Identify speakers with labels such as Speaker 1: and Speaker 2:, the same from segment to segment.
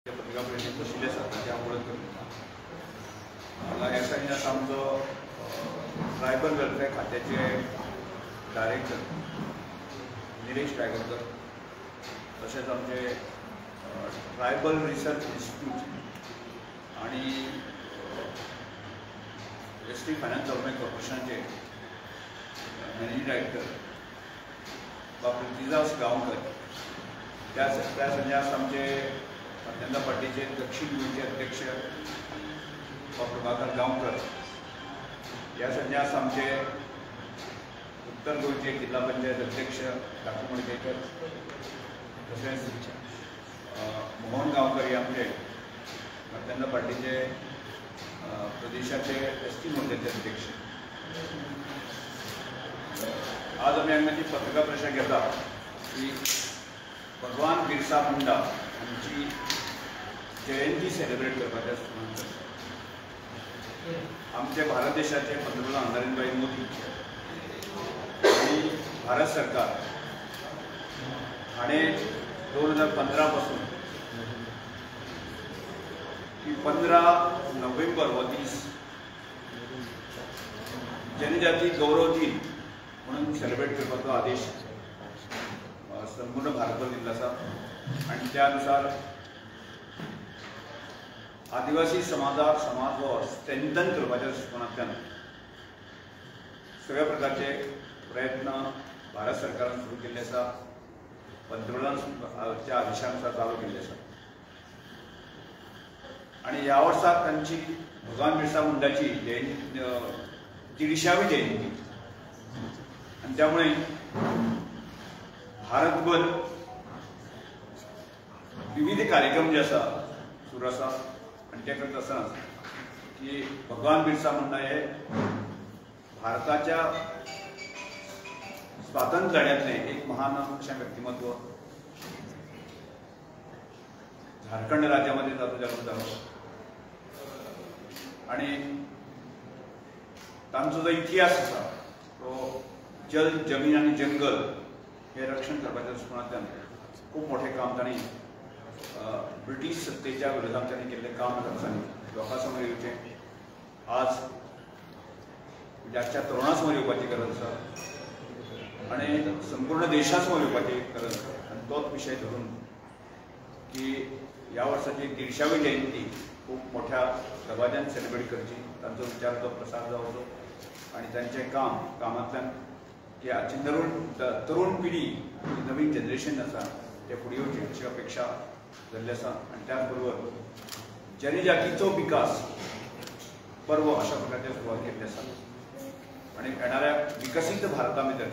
Speaker 1: पत्रिका परिषद बशिल्ले आसा ताच्या वळख करता मला ह्या सायडीन आसा आमचो ट्रायबल वेलफेअर खात्याचे डायरेक्टर निलेश रायगडकर, तशेंच आमचे ट्रायबल रिसर्च इन्स्टिट्यूट आणि वेस्टर्न फायनान्स डेव्हलपमेंट कॉर्पोरेशनचे मॅनेजिंग डायरेक्टर डॉक्टर जिजास गांवकर, त्या संन्यास आमचे जनता पार्टीचे दक्षिण गोंयचे अध्यक्ष डॉ. प्रभाकर गांवकर, ह्या संन्यास आमचे उत्तर गोंयचे जिल्हा पंचायत अध्यक्ष डॉ. मडकेकर, तशेंच मोहन गांवकर हे आमचे जनता पार्टीचे प्रदेशाचे एसटी मोर्चाचे अध्यक्ष. आज आम्ही हांगाची पत्रिका परिशद घेता की भगवान बिरसा मुंडा हांची जयंती सेलिब्रेट करपाच्या संदर्भात आमचे भारत देशाचे पंतप्रधान नरेंद्र मोदी आणि भारत सरकार हाणें 2015 पासून 15 नोव्हेंबर हो दीस जनजाती गौरव दिन म्हणून सेलिब्रेट करपाचो आदेश संपूर्ण भारतभर दिल्लो आसा आणि त्या अनुसार आदिवासी समाज हो स्ट्रेंथन करपाच्या दृश्टिकोनांतल्यान सगळ्या प्रकारचे प्रयत्न भारत सरकारान सुरू केल्ले आसा, पंतप्रधानाच्या आदेशानुसार चालू केल्ले आसा. आणि ह्या वर्सा तांची भगवान बिरसा मुंडाची जयंती 150वी जयंती आणि त्यामुळे भारतभर विविध कार्यक्रम जे आसा सुरू आसा. आणि ते करता आसतना की भगवान बिरसा मुंडा हे भारताच्या स्वातंत्र्य लढ्यातले एक महान अशें व्यक्तिमत्व. झारखंड राज्यामध्ये ताचो जन्म जालो आणि तांचो जो इतिहास आसा तो जल, जमीन आणि जंगल हे रक्षण करपाच्या दृश्टिकोनांतल्यान खूब मोठें काम तांणी ब्रिटीश सत्तेच्या विरोधात त्यांनी केल्लें काम लोकां समोर येवचें. आज ज्याच्या तरुणा समोर येवपाची गरज आसा आणि संपूर्ण देशा समोर येवपाची गरज आसा. आनी तोच विशय धरून की ह्या वर्साची 150वी जयंती खूब मोठ्या दबाज्यान सेलिब्रेट करची, तांचो विचाराचो प्रसार जावचो आणि तांचें कामांतल्यान की आजची तरुण पिढी, नवीन जनरेशन आसा ते फुडें येवचें अशी अपेक्षा जाल्ली आसा. आनी त्याच बरोबर जनजातीचो विकास पर्व अशा प्रकारचे सुरवात केल्ली आसा आणि येणाऱ्या विकसीत भारता भितर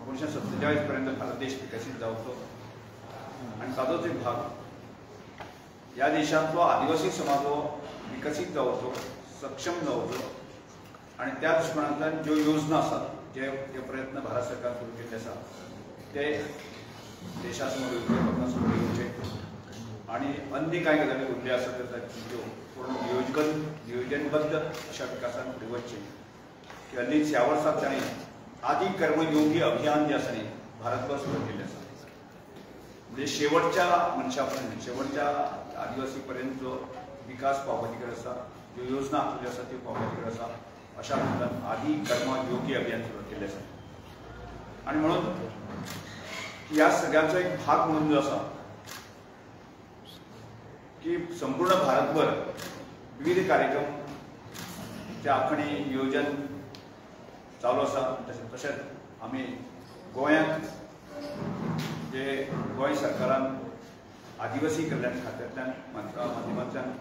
Speaker 1: 1947 पर्यंत भारत देश विकसीत जावचो आणि ताजोच एक भाग ह्या देशांतलो आदिवासी समाज हो विकसीत जावचो, सक्षम जावचो आणि त्या दृश्टिकोनांतल्यान ज्यो योजना आसात, जे प्रयत्न भारत सरकार सुरू केल्ले आसा ते देशा समोर येवचे, लोकां समोर येवचे आणि अन्य कांय गजाली उरल्यो आसा तर त्यो पूर्ण नियोजनबद्ध अशा विकासान फुडें वचचे. की हल्लीच ह्या वर्साक ताणें आदी कर्मयोगी अभियान जे आसा न्ही भारतभर सुरू केल्लें आसा. म्हणजे शेवटच्या मनशा पर्यंत, शेवटच्या आदिवासी पर्यंत जो विकास पावपाची गरज आसा, ज्यो योजना आसल्यो आसा त्यो पावपाची गरज आसा अशा अर्थान आदी कर्मयोगी अभियान सुरू केल्लें आसा. आणि म्हणून ह्या सगळ्यांचो एक भाग म्हणून जो आसा की संपूर्ण भारतभर विविध कार्यक्रम आखणी नियोजन चालू आसा. तशेंच आमी गोंयांत जे गोंय सरकारान आदिवासी कल्याण खात्यांतल्यान माध्यमांतल्यान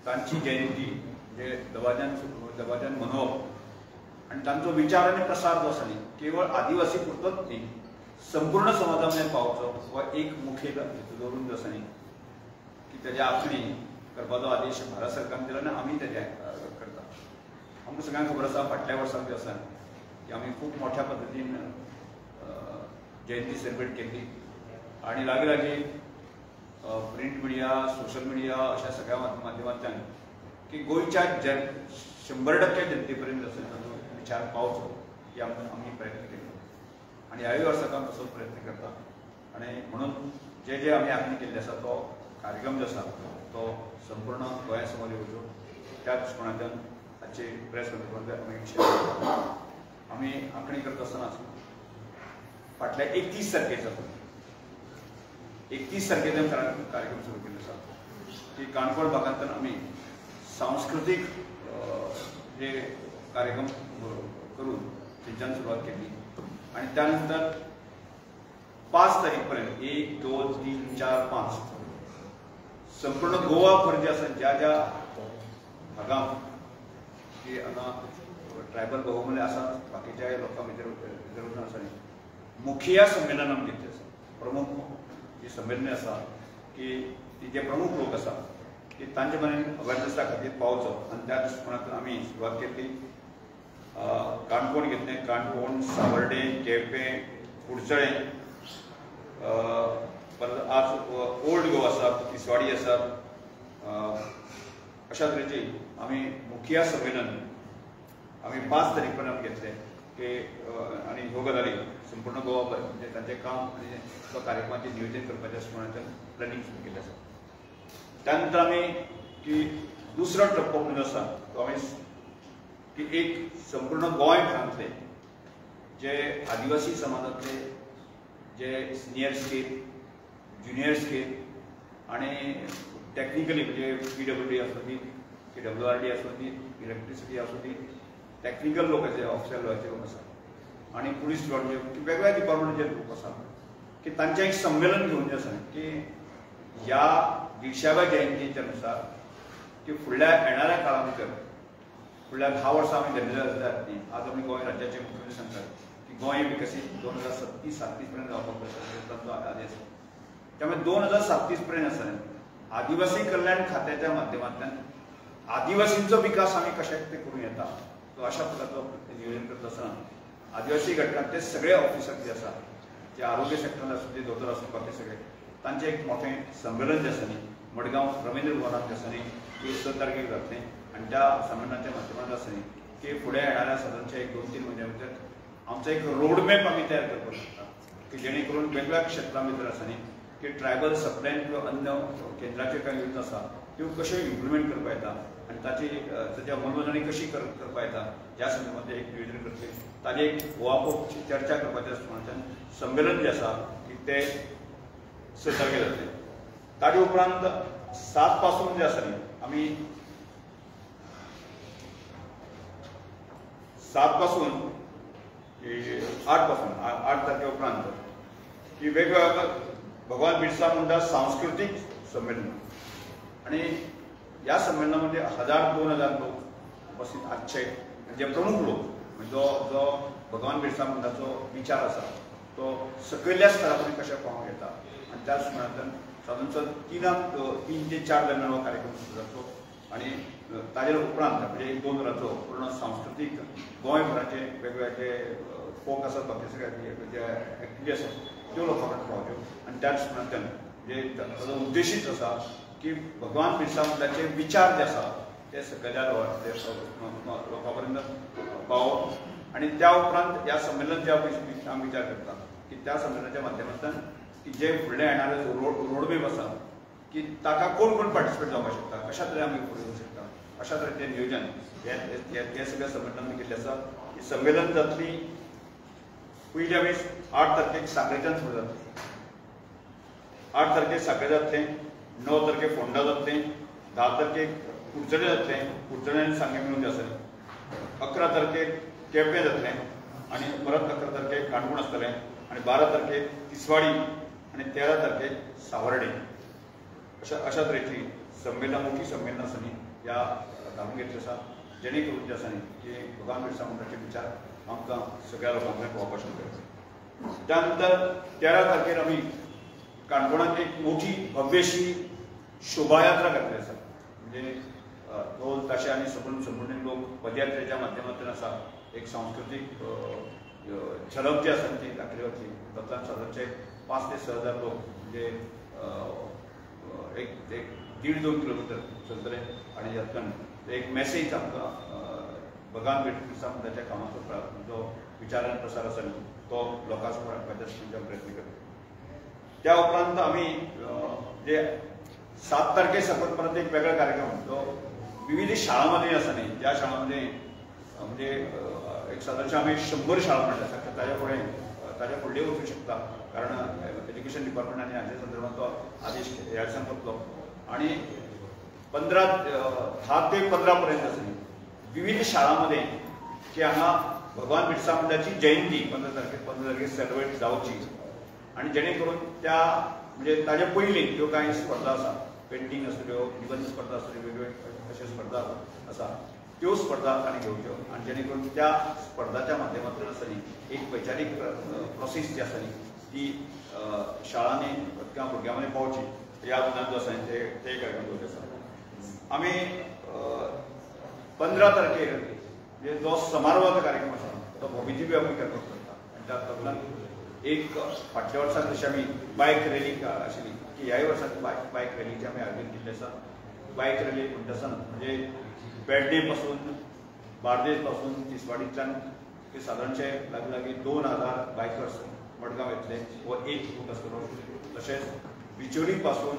Speaker 1: तांची जयंती जे दबाज्यान मनोवप आणि तांचो विचार आनी प्रसार जो आसा न्ही केवळ आदिवासी पुरतोच न्ही, संपूर्ण समाजा मेरेन पावचो हो एक मुखेल हेतू दवरून जो आसा न्ही की तेज्या आखणी करपाचो आदेश भारत सरकारान दिलो आनी आमी तेजे करता. आमकां सगळ्यांक खबर आसा फाटल्या वर्साक जो आसा की आमी खूब मोठ्या पद्दतीन जयंती सेलिब्रेट केल्ली आणि लागीं प्रिंट मिडिया, सोशल मिडिया अशा सगळ्या माध्यमांतल्यान की गोंयच्या 100% जनते पर्यंत ताचो विचार पावचो ही आमी प्रयत्न केलो आणि ह्याय वर्साक आमी तसोच प्रयत्न करता. आणि म्हणून जे आमी आखणी केल्ले आसा तो कार्यक्रम जो आसा तो संपूर्ण गोंया समोर येवचो त्या दृश्टिकोनांतल्यान ताची प्रेस कॉन्फरन्स आमी आंखणी करता आसतना फाटल्या 31 तारखेचो 31 तारखेच्यान कार्यक्रम सुरू केल्लो आसा की काणकोण भागांतल्यान आमी सांस्कृतीक जे कार्यक्रम करून थंयच्यान सुरवात केली आणि त्यानंतर 5 तारीख पर्यंत 1, 2, 3, 4, 5 संपूर्ण गोवा भर जे आसा ज्या ज्या भागांत की हांगा ट्रायबल बहुमूल्य आसा बाकीच्या लोकां भितर रिजर्वेशन आसा मुखिया संमेलन आमी घेतलें आसा प्रमुख जी संमेलनां आसा की ती जे प्रमुख लोक आसा की तांचे मेरेन अवेरनेसा खातीर पावचो आनी त्या दृश्टिकोनांतल्यान आमी सुरवात केल्ली काणकोण घेतलें काणकोण सावर्डे केपें कुडचडें परत आज ओल्ड गोवा आसा तिसवाडी आसा अशा तरेची आमी मुखिया संमेलन आमी 5 तारीख पर्यंत घेतले की आनी ह्यो गजाली संपूर्ण गोवा म्हणजे तांचें काम आनी तो कार्यक्रमाचें नियोजन करपाच्या दृश्टिकोनांतल्यान प्लॅनिंग सुरू केल्लें आसा त्यानंतर आमी की दुसरो टप्पो म्हणून आसा तो आमी की एक संपूर्ण गोंयभरांतले जे आदिवासी समाजातले जे सिनियर स्केल ज्युनियर स्केल आणि टेक्निकली म्हणजे PWD आसूं दी PWRD आसूं दी इलेक्ट्रिसिटी आसूं दी टेक्निकल लोक जे ऑफिसर लेवलचे लोक आसा आणि पुलीस डिपार्टमेंट वेगवेगळ्या डिपार्टमेंटाचे लोक आसा की तांचें एक संमेलन घेवन जें आसा की ह्या 150व्या जयंतीच्या नुसार की फुडल्या येणाऱ्या काळा भितर फुडल्या 10 वर्सां आमी धरलेले आसात न्ही आज आमी गोंय राज्याचे मुख्यमंत्री सांगतात की गोंय विकसीत 2037 पर्यंत जावपाक जाय तांचो आदेश त्यामुळे 2037 पर्यंत आसा आदिवासी कल्याण खात्याच्या माध्यमांतल्यान आदिवासींचो विकास आमी कशे ते करूं येता तो अशा प्रकारचो नियोजन करता आसतना आदिवासी घटकांतले सगळे ऑफिसर जे आसा जे आरोग्य सेक्टरांत आसूं ते दोतोर आसूं बाकी सगळे तांचें एक मोठें संमेलन जें आसा न्ही मडगांव रवींद्र भवनांत जें आसा न्ही की 6 तारखेक जातलें आनी त्या संमेलनाच्या माध्यमांतल्यान आसा न्ही की फुडें येणाऱ्या सादारणच्या 1-2-3 म्हयन्या भितर आमचो एक रोडमॅप आमी तयार करपाक शकता की जेणे करून वेगवेगळ्या क्षेत्रां भितर आसा न्ही की ट्रायबल सप्लायन किंवा अन्न केंद्राच्यो कांय योजना आसा त्यो कश्यो इम्प्लिमेंट करपा येता आनी ताची अंमलबजावणी कशी करपा येता ह्या संदर्भात एक नियोजन करतले ताजे एक ओवापोवप चर्चा करपाच्या दृश्टिकोनांतल्यान संमेलन जें आसा की ते 6 तारखेक जातलें ताजे उपरांत 7 पासून जे आसा न्ही आमी 7 पासून 8 तारखे उपरांत की वेगवेगळ्या भगवान बिरसा मुंडा सांस्कृतिक संमेलन आणि या संमेलनामध्ये 1000-2000 लोक उपस्थित आसचे जे प्रमुख लोक म्हणजे जो भगवान बिरसा मुंडाचो विचार आसा तो सकयल्या स्तरावरील कशें पावोवंक येता आनी त्या दृश्टिकोनांतल्यान सादारणसो 3 ते 4 दरम्यान हो कार्यक्रम सुरू जातलो आनी ताजे उपरांत म्हणजे 2 वरांचो पूर्ण सांस्कृतीक गोंयभराचे वेगवेगळे फोक आसात बाकी सगळ्या जे एक्टिविटी आसात त्यो लोकां पर्यंत पावच्यो आनी त्या दृश्टिकोनांतल्यान जे ताचो उद्देशीत आसा की भगवान बिरसा मुंडाचे विचार जे आसा ते सकयल्या लोकां पर्यंत पावोवप आनी त्या उपरांत ह्या संमेलन जे आमी विचार करता की त्या संमेलनाच्या माध्यमांतल्यान की जे फुडले येणारे रोडमॅप आसा की ताका कोण कोण पार्टिसिपेट जावपाक शकता कशा तरेन आमी फुडें वचूंक शकता अशा तरेचें नियोजन हे सगळ्या संमेलनान केल्लें आसा ही संमेलन जातली पयली आमी 8 तारखेक साखळेच्यान सुरू जातली 8 तारखेक साखळे जातलें 9 तारखेक फोंडा जातलें 10 तारखेक कुडचडें जातलें कुडचडें आनी सांगे मेळून जें आसा 11 तारखेक केपें जातलें आनी परत 11 तारखेक काणकोण आसतलें आनी 12 तारखेक तिसवाडी आनी 13 तारखेक सावर्डे अशा तरेची संमेलनां मोठी संमेलनां आसा न्ही ह्या घालून घेतली आसा जेणे करून जे आसा न्ही की भगवान बिरसा मुंडाचे विचार आमकां सगळ्या लोकां मेरेन पावोवपाक शकता त्या नंतर 13 तारखेर आमी काणकोणांत एक मोठी भव्यशी शोभायात्रा घातली आसा म्हणजे ढोल ताशे आनी संपूर्ण लोक पदयात्रेच्या माध्यमांतल्यान आसा एक सांस्कृतीक झलक जी आसा ती दाखयली वतली तातूंतल्यान सादारणचे 5 ते 6 हजार लोक म्हणजे एक 1.5-2 किलोमिटर चलतले आनी हातूंतल्यान एक मॅसेज आमकां भगवान बिरसा मुंडाच्या कामाचो जो विचार आनी प्रसार आसा तो लोकां समोर हाडपाच्या प्रयत्न करता त्या उपरांत आमी जे 7 तारखेसकट परत एक वेगळा कार्यक्रम तो विविध शाळांमध्ये असं नाही, ज्या शाळांमध्ये म्हणजे एक साधारणशः आम्ही 100 शाळा म्हटल्यासारखं ताज्या फुडले वचूंक शकता, कारण एज्युकेशन डिपार्टमेंटाने हाचे संदर्भात तो आदेश ह्या दिसांक करतलो आणि 10 ते 15 पर्यंत असं विविध शाळांमध्ये की हांगा भगवान बिरसा मुंडाची जयंती 15 तारखेक सेलिब्रेट जावची आणि जेणे करून त्या म्हणजे ताजे पयलीं ज्यो कांय स्पर्धा आसा, पेंटिंग आसल्यो, निबंध स्पर्धा आसल्यो, वेगवेगळ्यो अश्यो स्पर्धा आसा त्यो स्पर्धा ताणें घेवच्यो आणि जेणे करून त्या स्पर्धाच्या माध्यमांतून आसा न्ही एक वैचारीक प्रोसेस जी आसा न्ही ती शाळांनी किंवा भुरग्यां मदें पावची ह्या मुद्द्यान जो आसा ते कार्यक्रम दवरले आसा. आमी 15 तारखेर म्हणजे जो समारोहाचो कार्यक्रम आसा तो भव्यदिव्य आमी कार्यक्रम करता आनी त्या तातूंतल्यान एक फाटल्या वर्साक जशी आमी बायक रॅली आशिल्ली की ह्याय वर्साक बायक रॅलीचे आमी आयोजन केल्लें आसा. बायक रॅली म्हणटा आसतना म्हणजे पेडणे पासून बार्देस पासून तिसवाडींतल्यान सादारणशे लागीं 2000 बायकर्स मडगांव येतले वो एक रूट आसतलो. तशेंच बिचोली पासून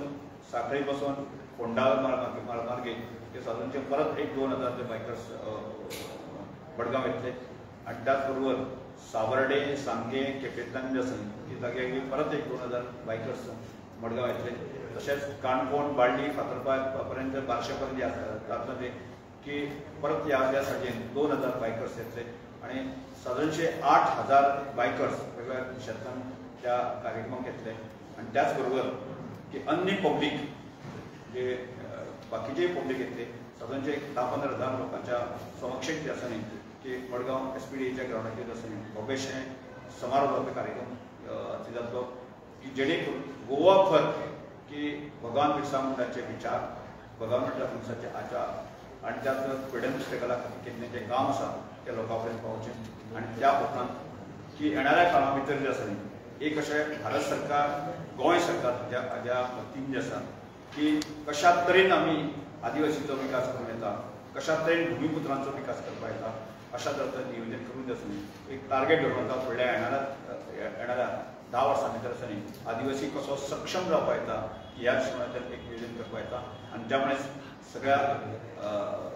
Speaker 1: सांखळी पासून फोंडा मार्गे ते सादारणशे परत एक 2000 बायकर्स मडगांव येतले आणि त्याच बरोबर सावर्डे, सांगे, केपेंतल्यान जे आसा ती जाग्यार परत एक 2000 बायकर्स मडगांव येतले. तशेंच काणकोण, बाळ्ळी, फातर्पा पर्यंत 1200 पर्यंत जातले की परत ह्या सायडीन 2000 बायकर्स येतले आणि सादारणशे 8000 बायकर्स वेगवेगळ्या क्षेत्रांत त्या कार्यक्रमाक येतले. आणि त्याच बरोबर की अन्य पब्लीक जे बाकीचे पब्लीक येतले सादारणशे 10-15 हजार लोकांच्या समक्षेक जे आसा न्ही की मडगांव SPDAच्या ग्रावंडाचेर आसा न्ही भव्यशें समारोहाचो कार्यक्रम जातलो की जेणे करून गोवा भर की भगवान बिरसा मुंडाचे विचार, भगवान बिरसा मुंडाचे आचार आणि त्यात फ्रिडम स्ट्रगला खातीर केल्लें जें काम आसा तें लोकां पर्यंत पावचें. आणि त्या उपरांत की येणाऱ्या काळा भितर जे आसा न्ही एक अशें भारत सरकार, गोंय सरकार हाज्या वतीन जें आसा की कशा तरेन आमी आदिवासीचो विकास करून येता, कशा तरेन भुमिपुत्रांचो विकास करपाक येता अशा तरेचें नियोजन करून आसा न्ही एक टार्गेट दवरता फुडल्या येणाऱ्या 10 वर्सां भितर आसा न्ही आदिवासी कसो सक्षम जावपाक येता ह्या दृश्टीकोनांतल्यान एक नियोजन करपाक येता. आणि त्या मुळे सगळ्या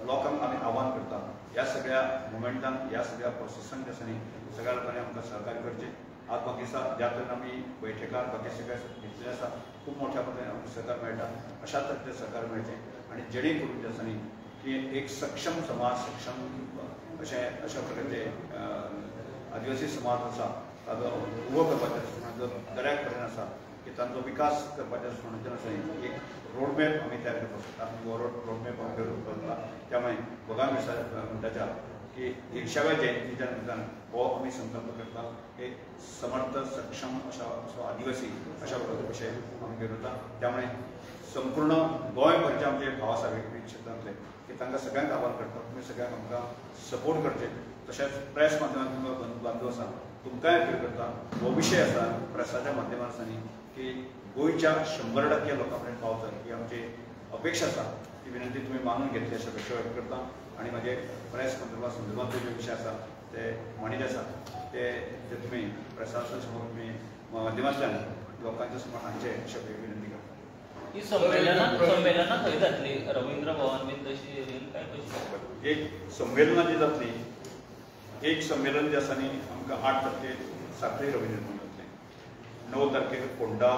Speaker 1: लोकांक आमी आव्हान करता ह्या सगळ्या मुवमेंटान ह्या सगळ्या प्रोसेसान जे आसा न्ही सगळ्या लोकांनी आमकां सहकार्य करचें. आज बाकी दिसा ज्या तरेन आमी बैठकार बाकी सगळ्या घेतलेले आसा खूब मोठ्या प्रमाणात आमकां सहकार्य मेळटा अशा तरेचें सहकार्य मेळचें आणि जेणे करून जे आसा न्ही की एक सक्षम समाज, सक्षम अशा प्रकारचे आदिवासी समाज आसा ताजो उबो करपाच्या दृश्टीकोनांतलो दरेक कडेन आसा की तांचो विकास करपाच्या दृश्टीकोनांतल्यान आसा न्ही एक रोडमॅप आमी तयार करपाक सोदता. हो रोडमॅप आमी डेवलप करता. त्यामुळे भगवान बिरसा मुंडाच्या की 100व्या जयंतीच्या निमतान हो आमी संकल्प करता एक समर्थ, सक्षम असो आदिवासी अशा प्रकारचो विशय आमी घेवन वता. त्यामुळे संपूर्ण गोंयभरचे आमचे भाव आसा वेगवेगळ्या क्षेत्रांतले की तांकां सगळ्यांक आव्हान करता तुमी सगळ्यांक आमकां सपोर्ट करचें. तशेंच प्रेस माध्यमांत तुमकां बंधू बांधव आसा तुमकांय अपील करता हो विशय आसा प्रेसाच्या माध्यमान आसा न्ही की गोंयच्या 100% लोकां पर्यंत पावता ही आमची अपेक्षा आसा. ती विनंती तुमी मानून घेतली अशें अपेक्षा व्यक्त करता. आणि म्हाजे प्रेस संदर्भांत जे विशय आसा ते मांडिल्ले आसा ते तुमी प्रेसाच्या समोर तुमी माध्यमांतल्यान लोकांच्या समोर हाडचे अशें विनंती करता.
Speaker 2: ही संमेलनां खंय जातली? रवींद्र भवन बीन तशी येईल काय कशी?
Speaker 1: एक संमेलनां जी जातली एक संमेलन जे आसा न्ही आमकां 8 तारखेर सांखळी रवींद्र भवन जातलें, 9 तारखेर फोंडा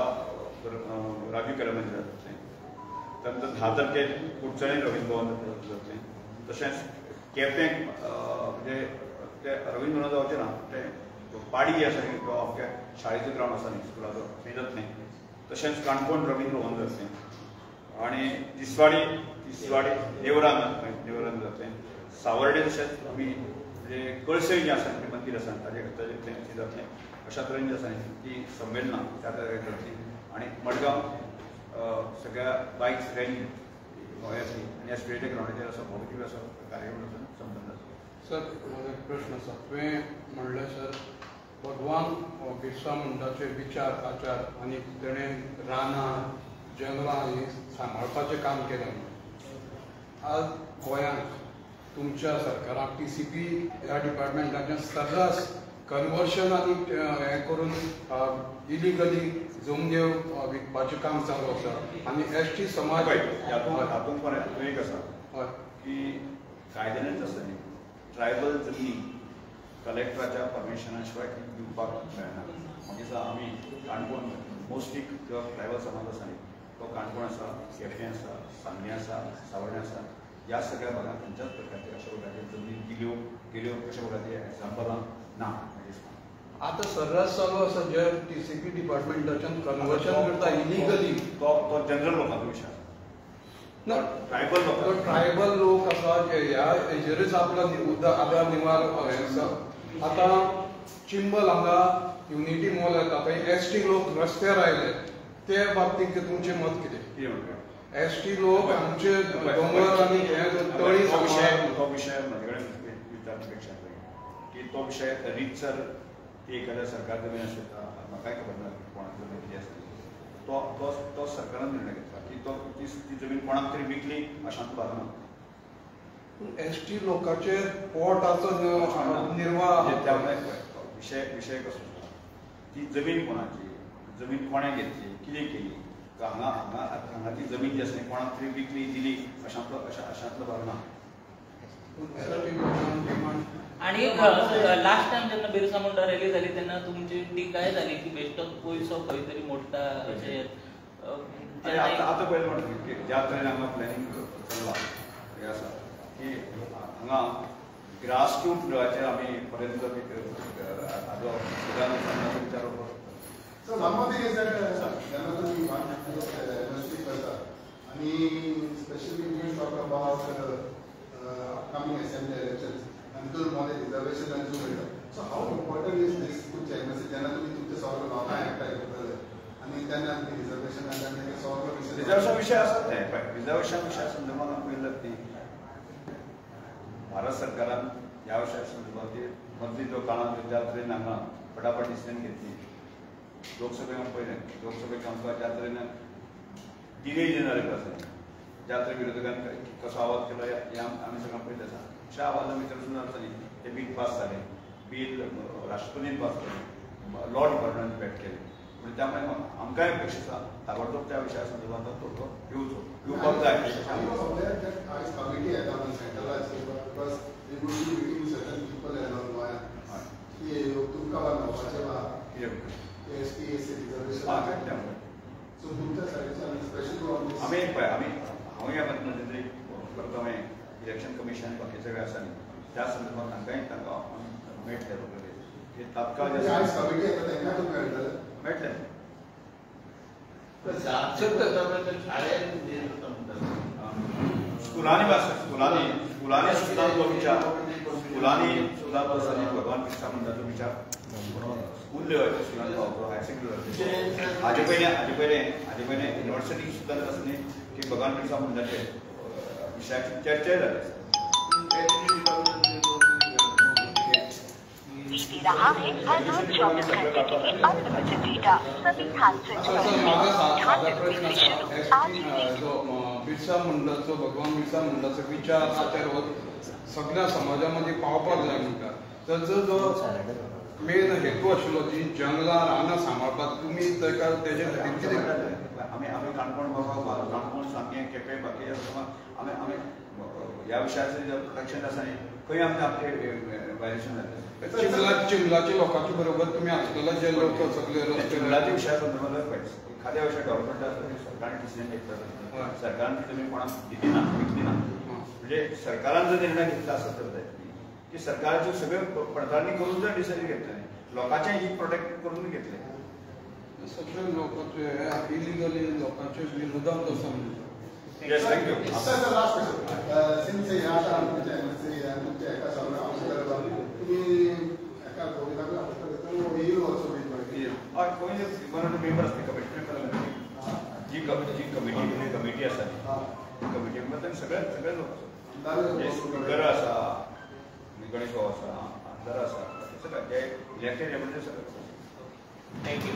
Speaker 1: राजू कला मंदिरांत जातलें, त्यानंतर 10 तारखेर कुडचडें रवींद्र भवन जातलें. तशेंच केपें म्हणजे ते रवींद्र भवन जावचें ना ते पाडी आसा न्ही तो आमच्या शाळेचो ग्रावंड आसा न्ही स्कुलाचो थंय जातलें. तशेंच काणकोण रवींद्र भवन जातलें आणि तिसवाडी नेवरान जातलें. सावर्डे तशेंच आमी म्हणजे कळसय जें आसा मंदीर आसा ताजे जातलें. अशा तरेन जें आसा ती संमेलनां त्या तरेन जातलीं. आणि मडगांव सगळ्या बायक्स रॅली गोंयांतली आनी SPDAच्या ग्रावंडाचेर असो भव्य असो कार्यक्रम संपन्न जातलो.
Speaker 3: सर म्हजो एक प्रश्न आसा. तुवें म्हणलें सर भगवान बिरसा मुंडाचे विचार, आचार आनी तेणें रानां, जंगलां ही सांबाळपाचें काम केलें. आज गोंयांत तुमच्या सरकारान TCP ह्या डिपार्टमेंटाचें सर्रास कन्वर्शन आनी हें करून इलिगली जमन्यो विकपाचें काम चालू आसा आनी एसटी समाज
Speaker 1: हातूंत पण एक आसा
Speaker 3: हय
Speaker 1: की कायद्यानूच आसा न्ही ट्रायबल जमनी कलेक्टराच्या परमिशना शिवाय दिवपाक मेळना. म्हाका दिसता आमी काणकोण मोस्टली जो ट्रायबल समाज आसा न्ही तो काणकोण आसा, केपें आसा, सांगें आसा, सावर्डे आसा, ह्या सगळ्या भागांत खंयच्याच प्रकारचे अशा प्रकारचे जमनी गेल्यो अशा प्रकारचे एक्झाम्पलां ना म्हाका दिसता.
Speaker 3: आतां सर्रास चालू आसा जे TCP डिपार्टमेंटाच्यान कन्वर्शन करता इलिगली
Speaker 1: तो जनरल लोकांचो विशय आसा. ट्रायबल लोक
Speaker 3: ट्रायबल लोक आसा जे ह्या हेजेरच आपलो आदार निवार हें आसा. आतां चिंबल हांगा युनिटी मॉल येता थंय ST लोक रस्त्यार आयले ते बाबतींत तुमचें मत कितें? ST लोक आमचे दोंगर आनी हे तळी
Speaker 1: तो विशय म्हजे कडेन विचारण्यापेक्षा की तो विशय रीतसर एखाद्या सरकार जमीन असेल म्हाकाय खबर ना कोणाक जमीन कितें आसा तो सरकारान निर्णय घेतला की ती जमीन कोणाक तरी विकली अशांत बाजून
Speaker 3: ST लोकांचे पोटाचो निर्वाह
Speaker 1: विशय कसो ती जमीन कोणाची, जमीन कोणें घेतली, कितें केली, हांगा ती जमीन जी आसा कोणाक तरी विकली दिली अशांतलो भाग ना.
Speaker 2: आणि लास्ट टाइम जेन्ना बिरसा मुंडा रॅली जाली तेन्ना तुमची टिकाय जाली की बेश्टो पयसो खंय तरी मोडटा अशें.
Speaker 1: आतां पळयलें म्हणटा ज्या तरेन हांगा प्लॅनिंग चल्लां हें आसा की हांगा ग्रासरूट लेवलाचेर आमी पर्यंत हाजो प्रधानमंत्र्याचो विचार करता.
Speaker 4: So one more thing is that whenever we want to diagnostic करता आणि especially when you talk about upcoming assembly elections and मध्ये reservation and so so how important is this to diagnosis ज्यांना तुम्ही तुमचे सॉल्व लावता act करतले आणि त्यांना रिझर्वेशन आणि त्यांना सॉल्व
Speaker 1: रिझर्वेशन विषय आसा ते रिझर्वेशन विशया संदर्भात पळयलें ती भारत सरकारान ह्या विशया संदर्भात मदली जो काळांत ज्या तरेन हांगा फटाफट डिसिजन घेतली लोकसभेक पळयलें लोकसभेक आमकां ज्या तरेन डिले जनरल आसा ज्या तरेन विरोधकांनी कसो आवाज केलो हे आमी सगळ्यांक पळयलें आसा. अशा आवाजा भितर सुद्दां आसतली ते बील पास जालें, बील राष्ट्रपतीन पास केलें, लॉ डिपार्टमेंटान भेट केली म्हणजे त्यामुळे आमकांय अपेक्षा आसा ताबडतोब त्या विशया संदर्भात तोडगो घेवपाक जाय.
Speaker 4: कमिटी येता because they would be meeting certain people around गोंयान की तुमकां वाचपाचें वा ST रिझर्वेशन सो तुमच्या सायडीच्यान स्पेशली
Speaker 1: आमी पळय हांव ह्या मध्यंतरी करता हांवें इलेक्शन कमिशन बाकीचे सगळे आसा न्ही त्या संदर्भात तांकां मेळटले की तात्काळ
Speaker 4: कमिटी येता तांकां
Speaker 1: मेळटले. स्कुलांनी सुद्दां तो विचार भगवान बिरसा मुंडाचो विचार स्कूल लेवलच्या स्कुलांनी पावतो हायर सेकंडरी हाजे पयलें युनिव्हर्सिटी सुद्दां आसा न्ही की भगवान बिरसा मुंडाचे विशयाची चर्चा जाली.
Speaker 5: रहा है हर रोज 24 घंटे के लिए अनलिमिटेड डेटा सभी हैंडसेट
Speaker 3: बिरसा मुंडाचो भगवान बिरसा मुंडाचो विचार आचार सगळ्या समाजामध्ये पावपाक जाय म्हणटात. ताचो जो मेन हेतू आशिल्लो जी जंगलां रानां सांबाळपाक तुमी ताका तेजे खातीर कितें
Speaker 1: आमी काणकोण बाबा काणकोण सांगें केपें बाकी आमी ह्या विशयाचें जें प्रोटेक्शन आसा न्ही खंय आपले वायलेशन जालें.
Speaker 3: चिंबलाच्या लोकांचे बरोबर तुमी आसलेले जे लोक सगळे रस्ते
Speaker 1: चिंबलाच्या विशया संदर्भात एखाद्या विशय गव्हर्मेंट सरकारान डिसिजन घेतला सरकारान ती जमीन कोणाक दिली ना विकली ना म्हणजे सरकारान जर निर्णय घेतला आसत तर की सरकाराचे सगळे पडताळणी करून जर डिसिजन घेतले लोकांचे ही प्रोटेक्ट करून घेतले
Speaker 3: सगळे लोकांचे इलिगली लोकांचे विरोधांत आसा.
Speaker 1: Yes, thank you.
Speaker 4: Last question. Since ह्या तुमच्या एमएससी आणि तुमच्या एका सगळ्या औषधाला तुम्ही एका कोविडाकडे औषध येईल ऑल्सो
Speaker 1: कोणी मेंबर असते कमिटी जी कमिटी आसा कमिटी मेंबर सगळे लोक स्पीकर आसा गणेश भाऊ आसा आमदार आसा सगळे जे इलेक्टेड सगळे.
Speaker 2: थँक्यू.